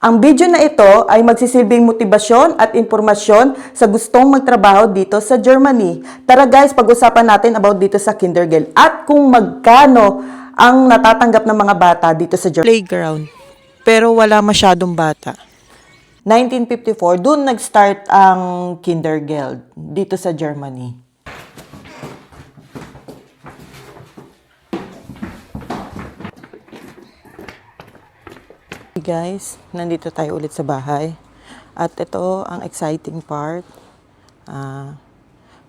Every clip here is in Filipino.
Ang video na ito ay magsisilbing motibasyon at impormasyon sa gustong magtrabaho dito sa Germany. Tara guys, pag-usapan natin about dito sa Kindergarten at kung magkano ang natatanggap ng mga bata dito sa Germany. Playground, pero wala masyadong bata. 1954, doon nag-start ang Kindergarten dito sa Germany. Guys, nandito tayo ulit sa bahay. At ito ang exciting part.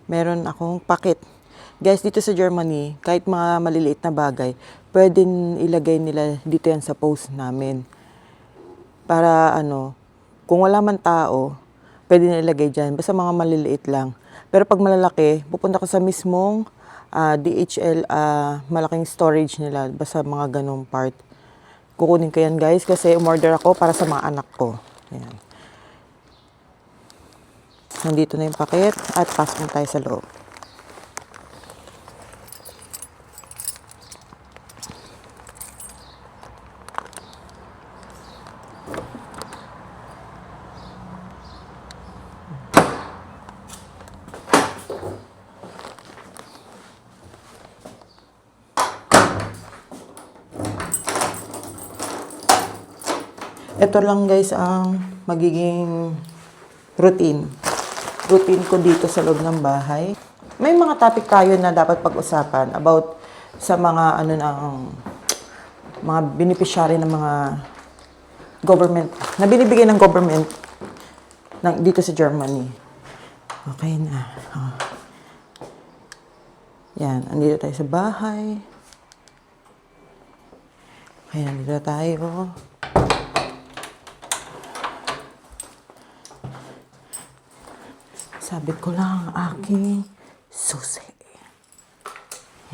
Meron akong pakit. Guys, dito sa Germany, kahit mga maliliit na bagay, pwedeng ilagay nila dito yan sa post namin. Para kung wala man tao, pwede na ilagay dyan. Basta mga maliliit lang. Pero pag malalaki, pupunta ko sa mismong DHL, malaking storage nila. Basta mga ganong part. Kukunin ko yan guys kasi umorder ako para sa mga anak ko. Ayan. Nandito na yung paket at pasok na tayo sa loob. Ito lang guys ang magiging routine ko dito sa loob ng bahay. May mga topic tayo na dapat pag-usapan about sa mga mga beneficiary ng mga government na binibigay ng government dito sa Germany. Okay na. Yan, andito tayo sa bahay. Okay, nandito tayo. Sabit ko lang ang aking susi.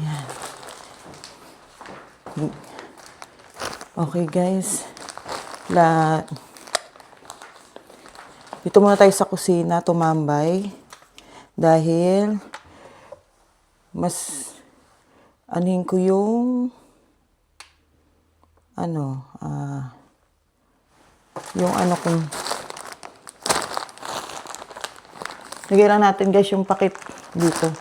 Yan. Okay guys. Dito muna tayo sa kusina, tumambay. Dahil mas anuhin ko yung kung lagay lang natin guys yung pakit dito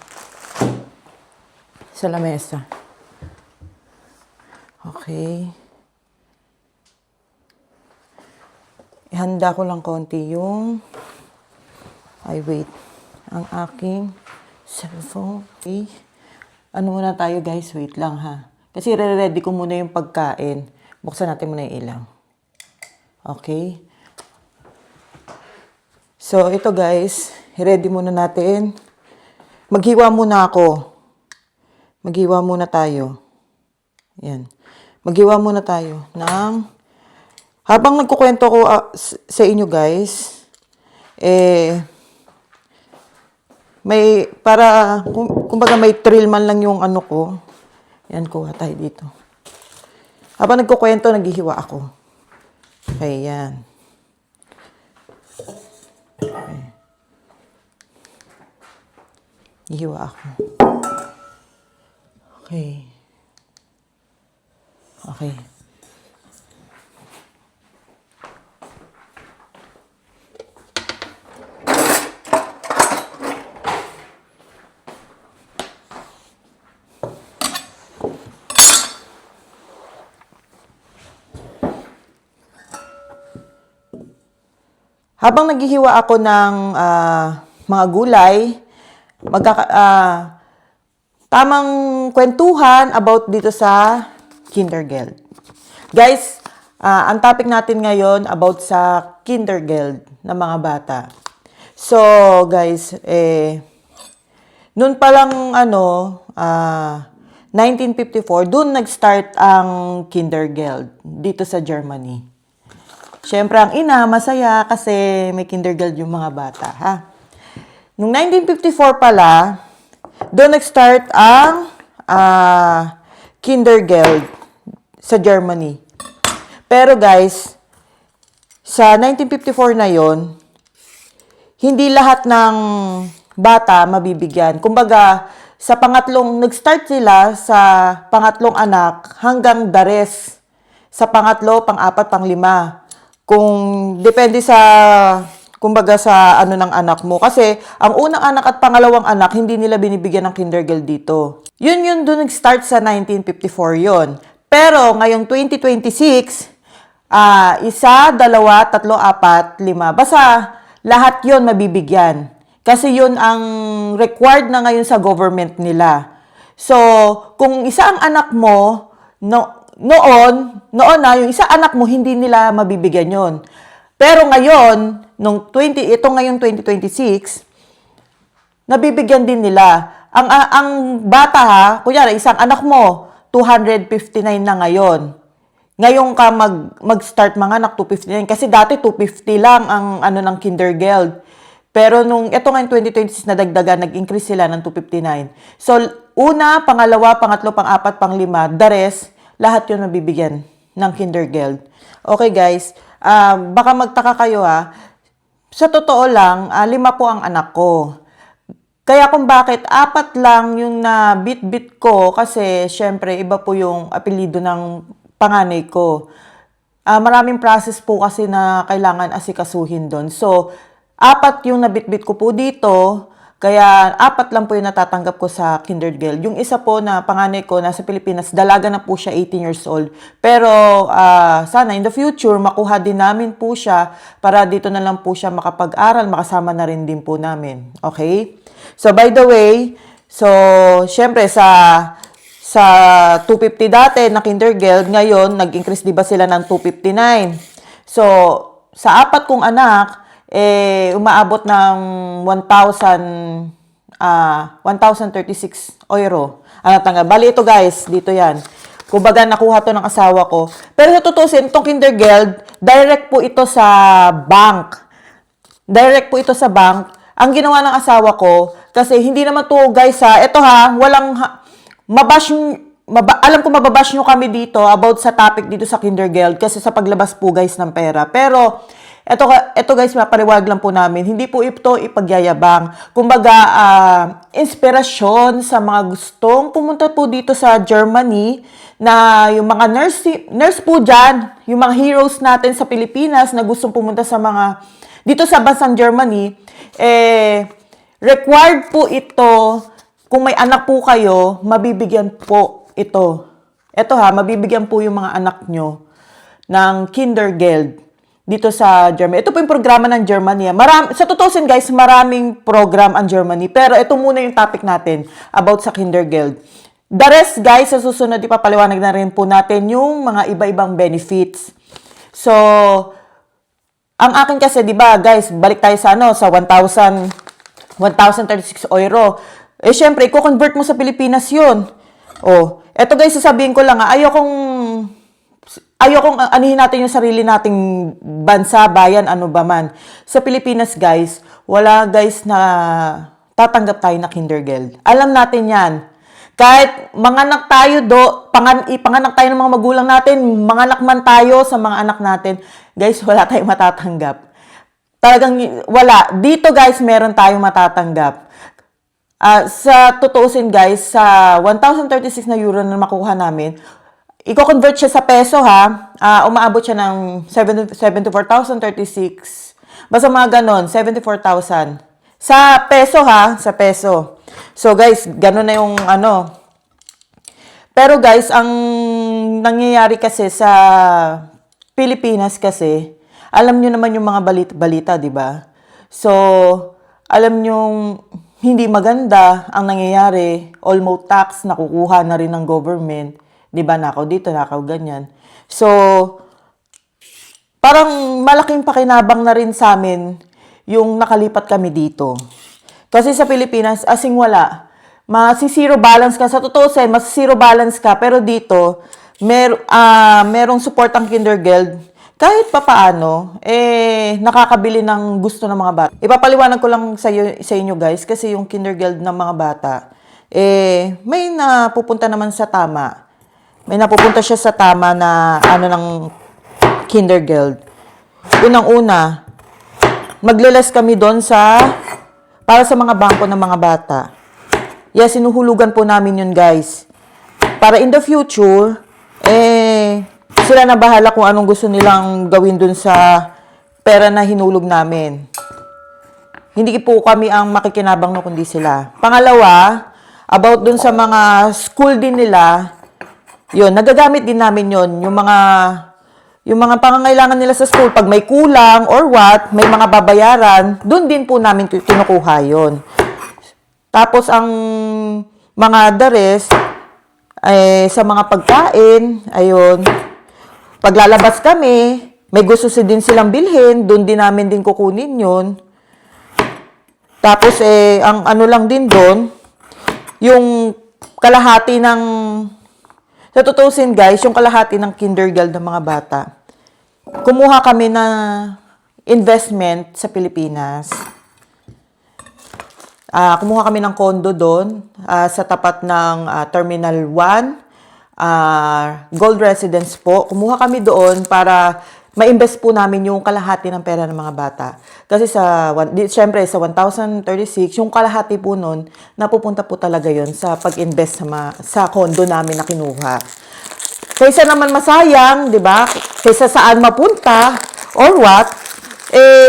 sa lamesa. Okay. Ihanda ko lang konti yung ang aking cellphone. Okay. Ano muna tayo guys? Wait lang ha. Kasi ready ko muna yung pagkain. Buksan natin muna yung ilaw. Okay. So ito guys, ready muna natin. Maghiwa muna ako. Maghiwa muna tayo. Yan. Maghiwa muna tayo habang nagkukwento ko sa inyo guys, kumbaga may thrill man lang yung ko. Yan, kuha tayo dito. Habang nagkukwento, naghihiwa ako. Okay, yan. Okay. Hihiwa ako. Okay. Okay. Habang naghihiwa ako ng mga gulay, tamang kwentuhan about dito sa Kindergarten. Guys, ang topic natin ngayon about sa Kindergarten ng mga bata. So, guys, noon pa lang 1954, doon nag-start ang Kindergarten dito sa Germany. Siyempre, ang ina, masaya kasi may Kindergarten yung mga bata, ha? Noong 1954 pala, doon nag-start ang Kindergarten sa Germany. Pero guys, sa 1954 na yon, hindi lahat ng bata mabibigyan. Kumbaga, nag-start sila sa pangatlong anak hanggang the rest. Sa pangatlo, pang-apat, pang-lima. Kung depende sa kumbaga sa ano ng anak mo. Kasi ang unang anak at pangalawang anak, hindi nila binibigyan ng kindergarten dito. Yun doon nag-start sa 1954 yon. Pero ngayong 2026, isa, dalawa, tatlo, apat, lima. Basta lahat yon mabibigyan. Kasi yun ang required na ngayon sa government nila. So, kung isa ang anak mo, noon na, yung isa anak mo, hindi nila mabibigyan yon. Pero ngayon, ito ngayong 2026, nabibigyan din nila. Ang bata ha, kunyari, isang anak mo, 259 na ngayon. Ngayon ka mag-start mga anak, 259. Kasi dati 250 lang ang ano ng kindergarten. Pero ito ngayon 2026 nadagdagan, nag-increase sila ng 259. So, una, pangalawa, pangatlo, pang-apat, pang-lima, the rest, lahat yun mabibigyan ng kindergarten. Okay guys, baka magtaka kayo ha. Sa totoo lang, 5 po ang anak ko. Kaya kung bakit 4 lang yung na-bit-bit ko, kasi syempre iba po yung apelido ng panganay ko. Maraming process po kasi na kailangan asikasuhin doon. So, 4 yung nabit-bit ko po dito, kaya 4 lang po yung natatanggap ko sa kindergarten. Yung isa po na panganay ko nasa Pilipinas, dalaga na po siya, 18 years old. Pero sana in the future, makuha din namin po siya para dito na lang po siya makapag-aral, makasama na rin din po namin. Okay? So by the way, syempre sa 250 dati na kindergarten, ngayon nag-increase di ba sila ng 259. So sa 4 kong anak, umaabot ng 1,036 euro. Bali ito guys, dito yan. Kumbaga nakuha to ng asawa ko. Pero sa tutusin, itong kindergarten, direct po ito sa bank. Direct po ito sa bank. Ang ginawa ng asawa ko, kasi hindi naman to guys ito walang, alam ko mababash nyo kami dito about sa topic dito sa kindergarten kasi sa paglabas po guys ng pera. Pero, ito guys, mapaliwag lang po namin. Hindi po ito ipagyayabang. Kumbaga, inspirasyon sa mga gustong pumunta po dito sa Germany na yung mga nurse po dyan, yung mga heroes natin sa Pilipinas na gustong pumunta dito sa bansang Germany, required po ito, kung may anak po kayo, mabibigyan po ito. Mabibigyan po yung mga anak nyo ng kindergarten dito sa Germany. Ito po yung programa ng Germany. Sa tutusin guys, maraming program ang Germany. Pero ito muna yung topic natin about sa kindergarten. The rest guys, sa susunod ipapaliwanag na rin po natin yung mga iba-ibang benefits. So, ang akin kasi, di ba guys, balik tayo sa 1,036 euro. Syempre, i-convert mo sa Pilipinas yun. Eto guys, sasabihin ko lang, ayokong anihin natin yung sarili nating bansa, bayan, ano ba man. Sa Pilipinas, guys, wala guys na tatanggap tayo na kindergarten. Alam natin yan. Kahit manganak tayo ipanganak tayo ng mga magulang natin, manganak man tayo sa mga anak natin, guys, wala tayong matatanggap. Talagang wala. Dito guys, meron tayong matatanggap. Sa tutuusin guys, sa 1,036 na euro na makuha namin, i-convert siya sa peso umaabot siya ng 74,036. Basta mga ganon, 74,000. Sa peso sa peso. So guys, ganon na yung Pero guys, ang nangyayari kasi sa Pilipinas kasi, alam nyo naman yung mga balita, di ba? So, alam nyo hindi maganda ang nangyayari. Almost tax, nakukuha na rin ng government. Di ba, nakaw dito, nakaw ganyan. So, parang malaking pakinabang na rin sa amin yung nakalipat kami dito. Kasi sa Pilipinas, asing wala. Masi-zero balance ka. Sa totoo masi-zero balance ka. Pero dito, merong support ang kindergarten. Kahit papaano, nakakabili ng gusto ng mga bata. Ipapaliwanag ko lang sa inyo guys, kasi yung kindergarten ng mga bata, may napupunta naman sa tama. May napupunta siya sa tama na ng kindergarten. Unang-una, magle-less kami doon para sa mga bangko ng mga bata. Yes, sinuhulugan po namin yun guys. Para in the future, Sila na bahala kung anong gusto nilang gawin dun sa pera na hinulog namin. Hindi po kami ang makikinabang no, kundi sila. Pangalawa, about dun sa mga school din nila, yun, nagagamit din namin yun. Yung mga pangangailangan nila sa school, pag may kulang or what, may mga babayaran, dun din po namin kinukuha yun. Tapos ang mga dares, sa mga pagkain, ayun, paglalabas kami, may gusto din silang bilhin, dun din namin din kukunin yun. Tapos, ang ano lang din doon, yung kalahati ng, sa tutusin guys, yung kalahati ng kindergarten ng mga bata, kumuha kami na investment sa Pilipinas. Kumuha kami ng kondo doon, sa tapat ng Terminal 1, Gold Residence po. Kumuha kami doon para ma-invest po namin yung kalahati ng pera ng mga bata. Kasi syempre sa 1,036, yung kalahati po nun, napupunta po talaga yon sa pag-invest sa condo namin na kinuha. Kaysa naman masayang, di ba? Kaysa saan mapunta, or what,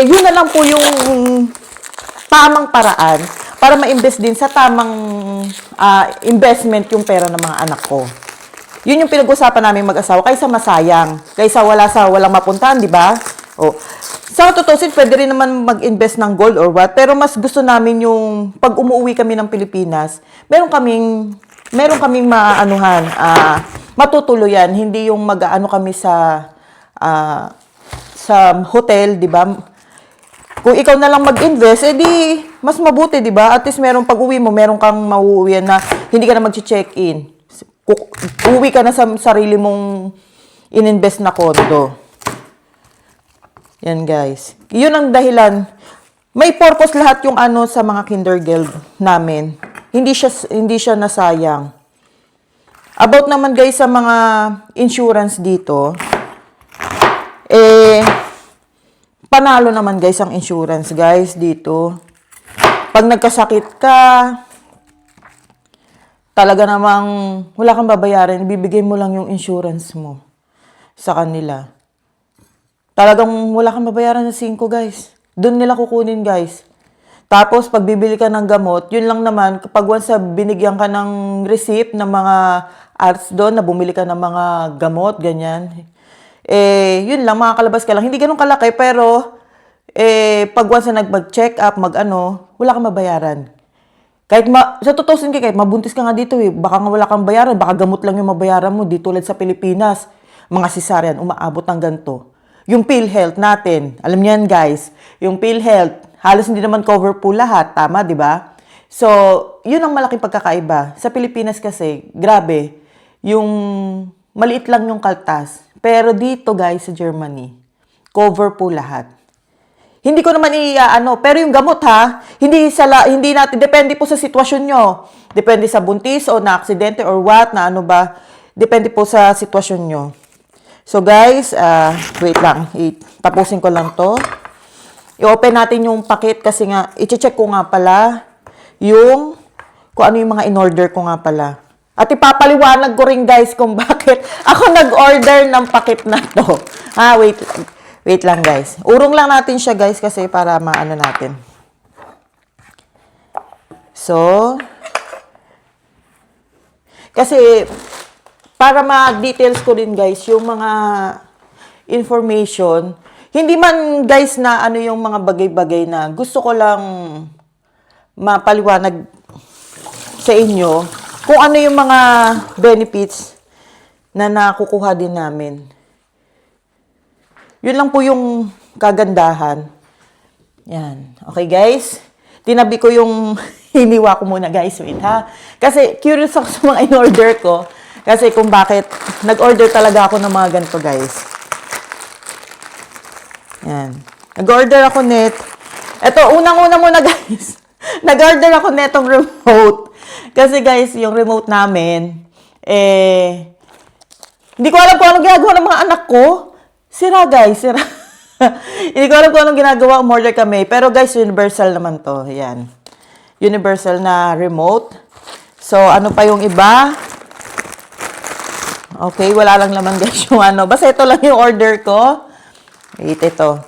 yun na lang po yung tamang paraan para ma-invest din sa tamang investment yung pera ng mga anak ko. Yun yung pinag-usapan namin mag-asawa, kaysa masayang, kaysa walang mapuntahan, di ba? Sa tutusin, pwede rin naman mag-invest ng gold or what, pero mas gusto namin yung pag umuwi kami ng Pilipinas, meron kaming matutuluyan, hindi yung mag-ano kami sa hotel, di ba? Kung ikaw na lang mag-invest, edi mas mabuti, di ba? At least meron pag-uwi mo, meron kang mauuwian na hindi ka na mag-check-in. Uwi ka na sa sarili mong ininvest na kondo. Yan guys. Yun ang dahilan. May purpose lahat yung sa mga kindergarten namin. Hindi siya nasayang. About naman guys sa mga insurance dito, panalo naman guys ang insurance guys dito. Pag nagkasakit ka, talaga namang wala kang babayaran, ibibigay mo lang yung insurance mo sa kanila. Talagang wala kang babayaran na 5 guys. Doon nila kukunin guys. Tapos pag bibili ka ng gamot, yun lang naman, kapag once binigyan ka ng receipt ng mga arts doon, na bumili ka ng mga gamot, ganyan. Yun lang, makakalabas ka lang. Hindi ganun kalaki, pero pag once na nag-check up, wala kang mabayaran. Sa tutusin kahit mabuntis ka nga dito baka nga wala kang bayaran, baka gamot lang yung mabayaran mo, di tulad sa Pilipinas, mga cesarean, umaabot ng ganito. Yung PhilHealth natin, alam niyan guys, yung PhilHealth, halos hindi naman cover po lahat, tama, di ba? So, yun ang malaking pagkakaiba. Sa Pilipinas kasi, grabe, yung maliit lang yung kaltas. Pero dito guys, sa Germany, cover po lahat. Hindi ko naman pero yung gamot hindi natin, depende po sa sitwasyon nyo. Depende sa buntis o na aksidente or what, na depende po sa sitwasyon nyo. So guys, wait lang, tapusin ko lang to. I-open natin yung packet kasi nga, i-check ko nga pala kung ano yung mga in-order ko nga pala. At ipapaliwanag ko rin guys kung bakit ako nag-order ng packet na to. Wait lang guys. Urong lang natin siya guys kasi para maano natin. So, kasi para ma-details ko din guys yung mga information. Hindi man guys na yung mga bagay-bagay na gusto ko lang mapaliwanag sa inyo kung ano yung mga benefits na nakukuha din namin. Yun lang po yung kagandahan. Yan. Okay, guys? Tinabi ko yung hiniwa ko muna, guys. Wait, Kasi curious ako sa mga in-order ko. Kasi kung bakit nag-order talaga ako ng mga ganito, guys. Yan. Nag-order ako Ito, unang-una muna, guys. Nag-order ako netong remote. Kasi, guys, yung remote namin, hindi ko alam kung anong ginagawa ng mga anak ko. Sira guys, sira. Hindi ko alam kung anong ginagawa, umorder kami. Pero guys, universal naman to. Yan. Universal na remote. So, ano pa yung iba? Okay, wala lang naman guys yung ano. Basta ito lang yung order ko. Wait, ito.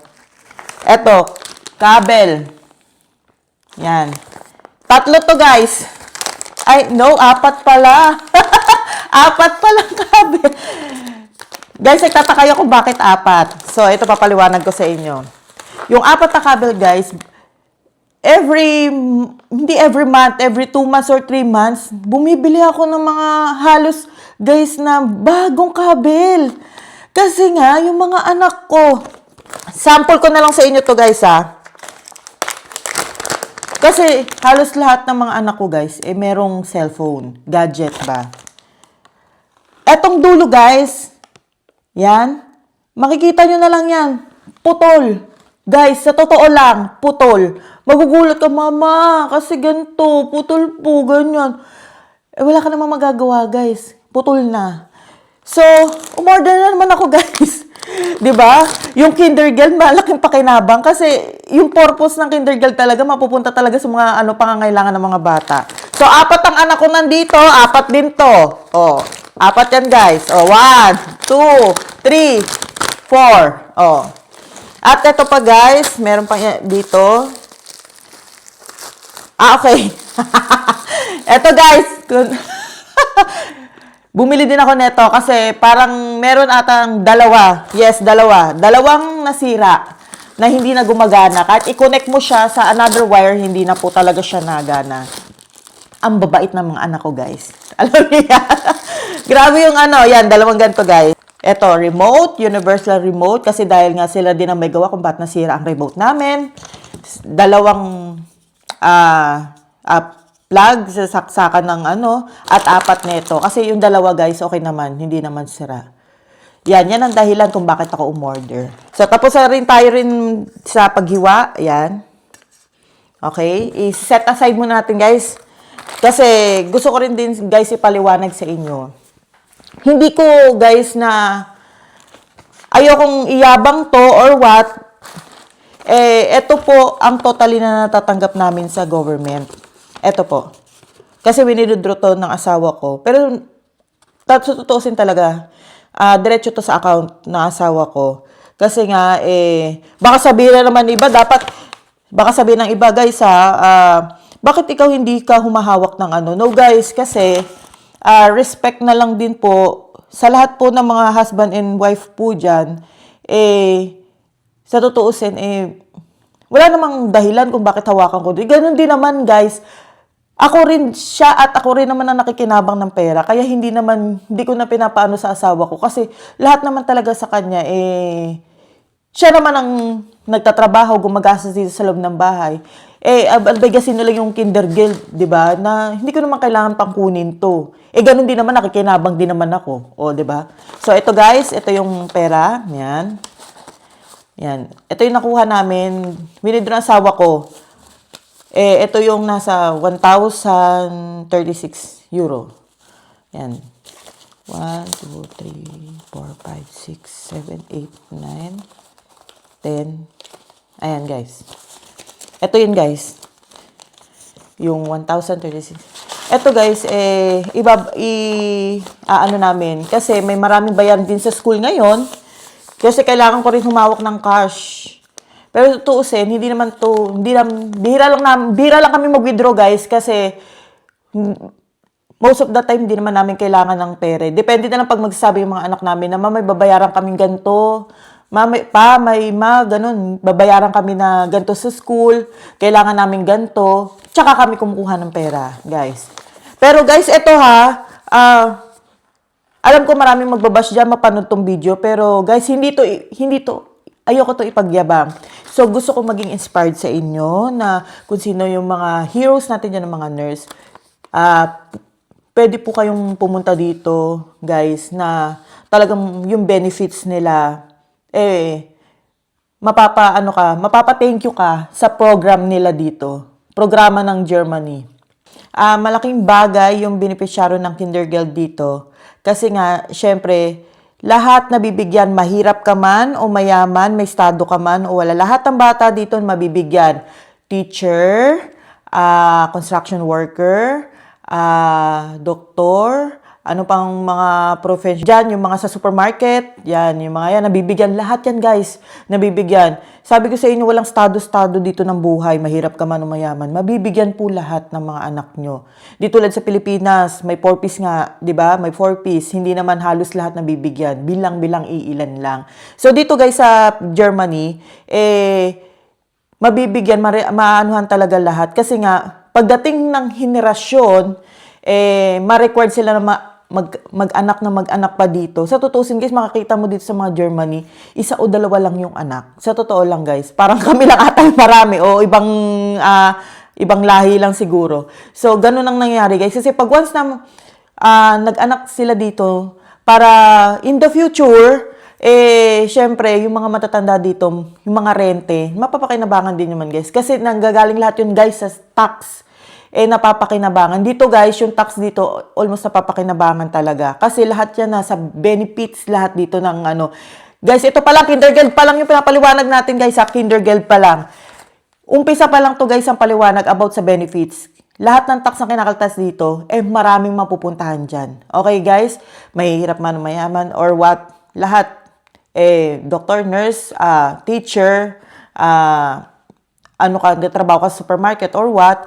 Ito, kabel. Yan. 3 to guys. Ay, no, 4 pala. 4 palang kabel. Guys, nagtataka kayo kung bakit 4. So, ito papaliwanag ko sa inyo. Yung 4 na kabel, guys, hindi every month, every 2 months or 3 months, bumibili ako ng mga halos, guys, na bagong kabel. Kasi nga, yung mga anak ko, sample ko na lang sa inyo to guys, ha. Kasi halos lahat ng mga anak ko, guys, merong cellphone, gadget ba. Etong dulo, guys, yan, makikita nyo na lang yan, putol. Guys, sa totoo lang, putol. Magugulat ka, mama, kasi ganito, putol po, ganyan. Wala ka namang magagawa, guys. Putol na. So, umorder na naman ako, guys. 'Di ba? Yung Kinder Girl, malaking pakinabang kasi yung purpose ng Kinder Girl talaga mapupunta talaga sa mga pangangailangan ng mga bata. So, 4 ang anak ko nandito, 4 din to. Oh, 4 yan, guys. Oh, 1, 2, 3, 4. Oh. At ito pa, guys, meron pa dito. Okay. Ito, guys. Bumili din ako neto kasi parang meron atang 2. Yes, 2. 2 nasira na hindi na gumagana. Kahit i-connect mo siya sa another wire, hindi na po talaga siya nagana. Ang babait ng mga anak ko, guys. Alam niya. Grabe yung yan, 2 ganito, guys. Ito, remote, universal remote, kasi dahil nga sila din ang may gawa kung ba't nasira ang remote namin. 2 plug sa saksakan ng at 4 neto. Kasi yung 2, guys, okay naman, hindi naman sira. Yan ang dahilan kung bakit ako umorder. So, tapos na rin tayo sa paghiwa. Yan. Okay, i-set aside muna natin, guys. Kasi gusto ko rin din, guys, ipaliwanag sa inyo. Hindi ko, guys, na ayokong iyabang to or what. Ito po ang totally na natatanggap namin sa government. Ito po. Kasi winidodro to ng asawa ko. Pero, tutuusin talaga, diretso to sa account ng asawa ko. Kasi nga, baka sabihin na naman iba, baka sabihin ng iba, guys, bakit ikaw hindi ka humahawak ng No, guys, kasi, respect na lang din po, sa lahat po ng mga husband and wife po dyan, sa tutuusin, wala namang dahilan kung bakit hawakan ko. Ganun din naman, guys. Ako rin siya at ako rin naman ang nakikinabang ng pera. Kaya hindi ko na pinapaano sa asawa ko. Kasi lahat naman talaga sa kanya, siya naman ang nagtatrabaho, gumagastos dito sa loob ng bahay. Albegasin nila yung Kinder Girl, di ba? Na hindi ko naman kailangan pang kunin to. Ganun din naman, nakikinabang din naman ako. O, di ba? So, ito guys, ito yung pera. Yan. Yan. Ito yung nakuha namin. Winidro ng asawa ko. Ito yung nasa 1,036 euro. Yan. 1, 2, 3, 4, 5, 6, 7, 8, 9, 10. Ayan, guys. Ito yun, guys. Yung 1,036. Ito, guys, namin. Kasi may maraming bayan din sa school ngayon. Kasi kailangan ko rin humawak ng cash. Pero tutuusin, bihira lang kami mag-withdraw, guys, kasi most of the time, hindi naman namin kailangan ng pera. Depende na lang pag magsasabi yung mga anak namin na, may babayaran kaming ganito, ganun, babayaran kami na ganito sa school, kailangan namin ganito, tsaka kami kumukuha ng pera, guys. Pero guys, ito alam ko maraming magbabash dyan, mapanood tong video, pero guys, hindi to, ayoko to ipagyabang. So, gusto ko maging inspired sa inyo na kung sino yung mga heroes natin dyan, ng mga nurse. Pwede po kayong pumunta dito, guys, na talagang yung benefits nila, mapapa-thank you ka sa program nila dito. Programa ng Germany. Malaking bagay yung beneficiary ng Kinder Girl dito. Kasi nga, syempre, lahat nabibigyan, mahirap ka man o mayaman, may estado ka man o wala. Lahat ng bata dito mabibigyan. Teacher, construction worker, doktor, ano pang mga profession dyan, yung mga sa supermarket, yan, yung mga yan, nabibigyan. Lahat yan, guys, nabibigyan. Sabi ko sa inyo, walang estado-estado dito ng buhay, mahirap ka man o mayaman. Mabibigyan po lahat ng mga anak nyo. Di tulad sa Pilipinas, may 4-piece nga, di ba? May 4-piece, hindi naman halos lahat nabibigyan. Bilang-bilang iilan lang. So, dito guys sa Germany, mabibigyan, maanuhan talaga lahat. Kasi nga, pagdating ng henerasyon, ma-required sila na mag-anak pa dito. Sa tutusin guys, makakita mo dito sa mga Germany, isa o dalawa lang yung anak. Sa totoo lang guys, parang kami lang ata marami o ibang lahi lang siguro. So, ganun ang nangyayari guys. Kasi pag once na nag-anak sila dito, para in the future, syempre, yung mga matatanda dito, yung mga rente, mapapakinabangan din naman guys. Kasi nanggagaling lahat yun guys sa tax. Napapakinabangan. Dito guys, yung tax dito, almost napapakinabangan talaga. Kasi lahat yan nasa benefits, lahat dito ng ano. Guys, ito pa lang, kindergarten pa lang yung pinapaliwanag natin guys, sa kindergarten pa lang. Umpisa pa lang to guys ang paliwanag about sa benefits. Lahat ng tax na kinakaltas dito, maraming mapupuntahan dyan. Okay guys? Mahihirap man o mayaman or what? Lahat. Doctor, nurse, teacher, trabaho ka sa supermarket or what?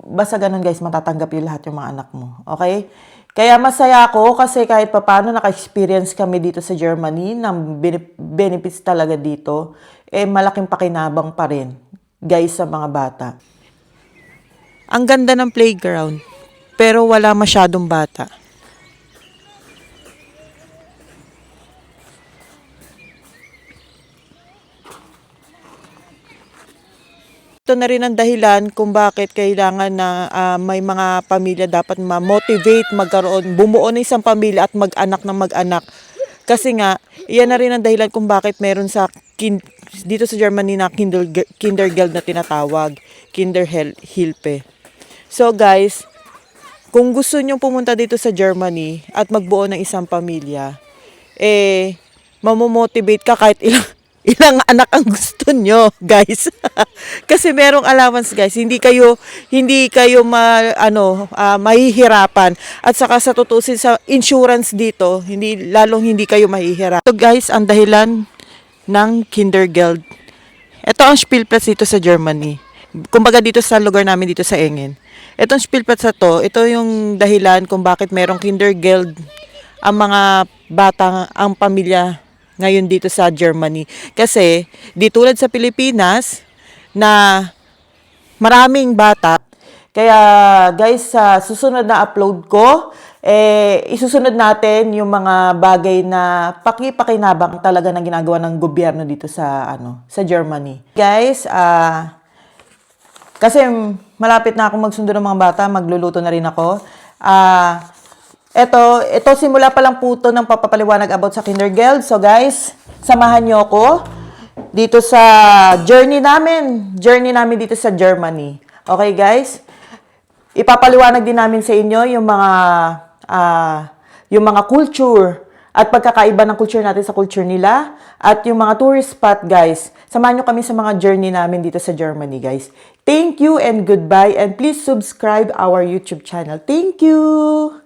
Basta ganun guys, matatanggap yung lahat yung mga anak mo. Okay? Kaya masaya ako kasi kahit papaano naka-experience kami dito sa Germany ng benefits talaga dito, malaking pakinabang pa rin guys sa mga bata. Ang ganda ng playground, pero wala masyadong bata. Ito na rin ang dahilan kung bakit kailangan na may mga pamilya dapat ma-motivate, bumuo ng isang pamilya at mag-anak ng mag-anak. Kasi nga, iyan na rin ang dahilan kung bakit meron dito sa Germany na Kindergeld na tinatawag, Kinderhilfe. So guys, kung gusto nyong pumunta dito sa Germany at magbuo ng isang pamilya, mamomotivate ka kahit ilang anak ang gusto nyo, guys. Kasi merong allowance, guys. Hindi kayo mahihirapan. At saka sa tutusin sa insurance dito, hindi kayo mahihirapan. So, guys, ang dahilan ng Kindergeld. Ito ang Spielplatz dito sa Germany. Kumbaga dito sa lugar namin dito sa Engen. Itong Spielplatz na to, ito yung dahilan kung bakit merong Kindergeld ang mga bata, ang pamilya ngayon dito sa Germany. Kasi, di tulad sa Pilipinas, na maraming bata. Kaya, guys, sa susunod na upload ko, isusunod natin yung mga bagay na pakinabang talaga na ginagawa ng gobyerno dito sa Germany. Guys, kasi malapit na akong magsundo ng mga bata, magluluto na rin ako. Ito simula pa lang po ito ng papapaliwanag about sa Kindergeld. So guys, samahan nyo ako dito sa journey namin dito sa Germany. Okay guys? Ipapaliwanag din namin sa inyo yung mga culture at pagkakaiba ng culture natin sa culture nila at yung mga tourist spot guys. Samahan nyo kami sa mga journey namin dito sa Germany guys. Thank you and goodbye and please subscribe our YouTube channel. Thank you!